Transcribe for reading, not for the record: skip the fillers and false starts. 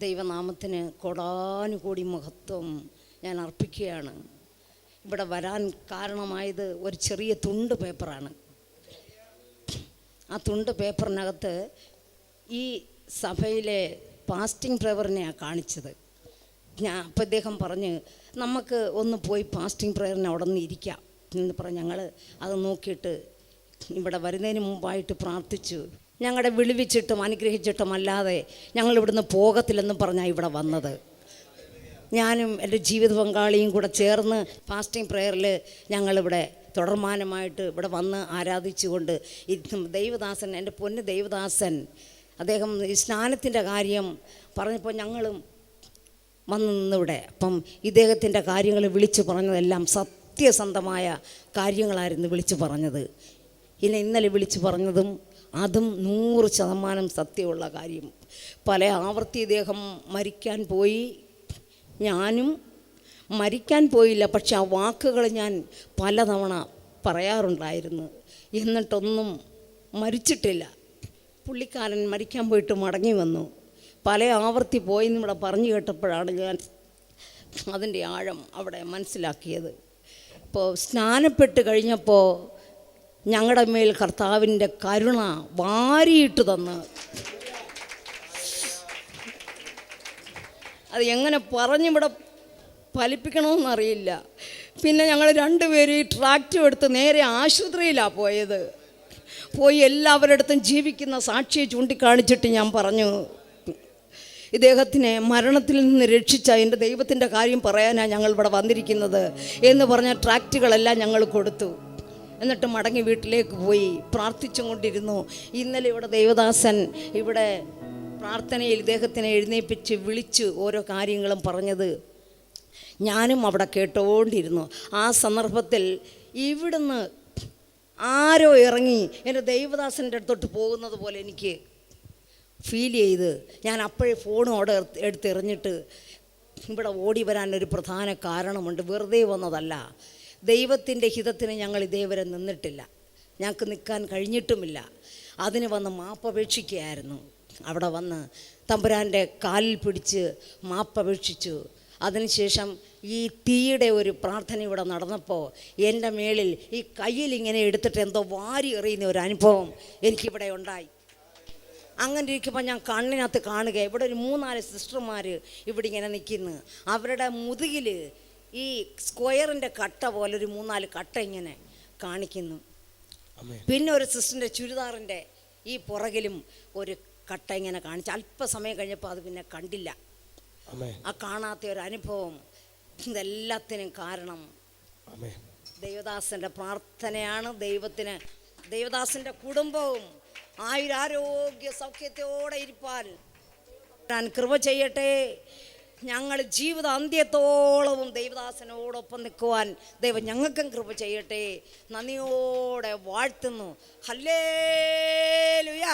ദൈവനാമത്തിന് കോടാനുകോടി മഹത്വം ഞാൻ അർപ്പിക്കുകയാണ്. ഇവിടെ വരാൻ കാരണമായത് ഒരു ചെറിയ തുണ്ട് പേപ്പറാണ്. ആ തുണ്ട് പേപ്പറിനകത്ത് ഈ സഭയിലെ ഫാസ്റ്റിംഗ് പ്രയറിനെയാണ് കാണിച്ചത്. അപ്പോൾ ഇദ്ദേഹം പറഞ്ഞ് നമുക്ക് ഒന്ന് പോയി ഫാസ്റ്റിംഗ് പ്രയറിന് അവിടെ നിന്ന് ഇരിക്കാം എന്ന് പറഞ്ഞ് ഞങ്ങൾ അത് നോക്കിയിട്ട് ഇവിടെ വരുന്നതിന് മുമ്പായിട്ട് പ്രാർത്ഥിച്ചു. ഞങ്ങളുടെ വിളിവിച്ചിട്ടും അനുഗ്രഹിച്ചിട്ടും അല്ലാതെ ഞങ്ങളിവിടുന്ന് പോകത്തില്ലെന്ന് പറഞ്ഞാൽ ഇവിടെ വന്നത്. ഞാനും എൻ്റെ ജീവിത പങ്കാളിയും കൂടെ ചേർന്ന് ഫാസ്റ്റിംഗ് പ്രയറിൽ ഞങ്ങളിവിടെ തുടർമാനമായിട്ട് ഇവിടെ വന്ന് ആരാധിച്ചുകൊണ്ട് ദൈവദാസൻ, എൻ്റെ പൊന്ന് ദൈവദാസൻ, അദ്ദേഹം ഈ സ്നാനത്തിൻ്റെ കാര്യം പറഞ്ഞപ്പോൾ ഞങ്ങളും വന്ന് നിന്നിവിടെ. അപ്പം ഇദ്ദേഹത്തിൻ്റെ കാര്യങ്ങൾ വിളിച്ചു പറഞ്ഞതെല്ലാം സത്യസന്ധമായ കാര്യങ്ങളായിരുന്നു വിളിച്ചു പറഞ്ഞത്. ഇന്നലെ വിളിച്ചു പറഞ്ഞതും അതും 100% സത്യമുള്ള കാര്യം. പല ആവർത്തി ഇദ്ദേഹം മരിക്കാൻ പോയി, ഞാനും മരിക്കാൻ പോയില്ല, പക്ഷെ ആ വാക്കുകൾ ഞാൻ പലതവണ പറയാറുണ്ടായിരുന്നു. എന്നിട്ടൊന്നും മരിച്ചിട്ടില്ല. പുള്ളിക്കാരൻ മരിക്കാൻ പോയിട്ട് മടങ്ങി വന്നു. പല ആവർത്തി പോയെന്ന് ഇവിടെ പറഞ്ഞു കേട്ടപ്പോഴാണ് ഞാൻ അതിൻ്റെ ആഴം അവിടെ മനസ്സിലാക്കിയത്. ഇപ്പോൾ സ്നാനപ്പെട്ട് കഴിഞ്ഞപ്പോൾ ഞങ്ങളുടെ മേൽ കർത്താവിൻ്റെ കരുണ വാരിയിട്ട് തന്ന്, അത് എങ്ങനെ പറഞ്ഞിവിടെ ഫലിപ്പിക്കണമെന്നറിയില്ല. പിന്നെ ഞങ്ങൾ രണ്ടുപേരും ഈ ട്രാക്റ്റും എടുത്ത് നേരെ ആശുപത്രിയിലാണ് പോയത്. പോയി എല്ലാവരുടെ അടുത്തും ജീവിക്കുന്ന സാക്ഷിയെ ചൂണ്ടിക്കാണിച്ചിട്ട് ഞാൻ പറഞ്ഞു, ഇദ്ദേഹത്തിനെ മരണത്തിൽ നിന്ന് രക്ഷിച്ച എൻ്റെ ദൈവത്തിൻ്റെ കാര്യം പറയാനാണ് ഞങ്ങൾ ഇവിടെ വന്നിരിക്കുന്നത് എന്ന് പറഞ്ഞ ട്രാക്റ്റുകളെല്ലാം ഞങ്ങൾ കൊടുത്തു. എന്നിട്ട് മടങ്ങി വീട്ടിലേക്ക് പോയി പ്രാർത്ഥിച്ചും കൊണ്ടിരുന്നു. ഇന്നലെ ഇവിടെ ദൈവദാസൻ ഇവിടെ പ്രാർത്ഥനയിൽ ഇദ്ദേഹത്തിനെ എഴുന്നേൽപ്പിച്ച് വിളിച്ച് ഓരോ കാര്യങ്ങളും പറഞ്ഞത് ഞാനും അവിടെ കേട്ടുകൊണ്ടിരുന്നു. ആ സന്ദർഭത്തിൽ ഇവിടുന്ന് ആരോ ഇറങ്ങി എൻ്റെ ദൈവദാസൻ്റെ അടുത്തോട്ട് പോകുന്നത് പോലെ എനിക്ക് ഫീൽ ചെയ്ത് ഞാൻ അപ്പോഴേ ഫോണും അവിടെ എടുത്തെറിഞ്ഞിട്ട് ഇവിടെ ഓടി വരാനൊരു പ്രധാന കാരണമുണ്ട്. വെറുതെ വന്നതല്ല. ദൈവത്തിൻ്റെ ഹിതത്തിന് ഞങ്ങൾ ഇതേവരെ നിന്നിട്ടില്ല, ഞങ്ങൾക്ക് നിൽക്കാൻ കഴിഞ്ഞിട്ടുമില്ല. അതിന് വന്ന് മാപ്പപേക്ഷിക്കുകയായിരുന്നു. അവിടെ വന്ന് തമ്പുരാൻ്റെ കാലിൽ പിടിച്ച് മാപ്പപേക്ഷിച്ചു. അതിനുശേഷം ഈ തീയുടെ ഒരു പ്രാർത്ഥന ഇവിടെ നടന്നപ്പോൾ എൻ്റെ മേളിൽ ഈ കയ്യിൽ ഇങ്ങനെ എടുത്തിട്ട് എന്തോ വാരി എറിയുന്ന ഒരു അനുഭവം എനിക്കിവിടെ ഉണ്ടായി. അങ്ങനെ ഇരിക്കുമ്പോൾ ഞാൻ കണ്ണിനകത്ത് കാണുക, ഇവിടെ ഒരു 3-4 സിസ്റ്റർമാർ ഇവിടെ ഇങ്ങനെ നിൽക്കുന്നു. അവരുടെ മുതുകിൽ ഈ സ്ക്വയറിൻ്റെ കട്ട പോലെ ഒരു 3-4 കട്ട ഇങ്ങനെ കാണിക്കുന്നു. പിന്നെ ഒരു സിസ്റ്ററിൻ്റെ ചുരിദാറിൻ്റെ ഈ പുറകിലും ഒരു കട്ട ഇങ്ങനെ കാണിച്ച് അല്പസമയം കഴിഞ്ഞപ്പോൾ അത് പിന്നെ കണ്ടില്ല. ആ കാണാത്ത ഒരു അനുഭവം. ഇതെല്ലാത്തിനും കാരണം ദൈവദാസൻ്റെ പ്രാർത്ഥനയാണ്. ദൈവദാസൻ്റെ കുടുംബവും ആയുരാരോഗ്യ സൗഖ്യത്തോടെ ഇരിപ്പാൻ ഞാൻ കൃപ ചെയ്യട്ടെ. ഞങ്ങൾ ജീവിത അന്ത്യത്തോളവും ദൈവദാസനോടൊപ്പം നിൽക്കുവാൻ ദൈവം ഞങ്ങൾക്കും കൃപ ചെയ്യട്ടെ. നന്ദിയോടെ വാഴ്ത്തുന്നു. ഹല്ലേലൂയ.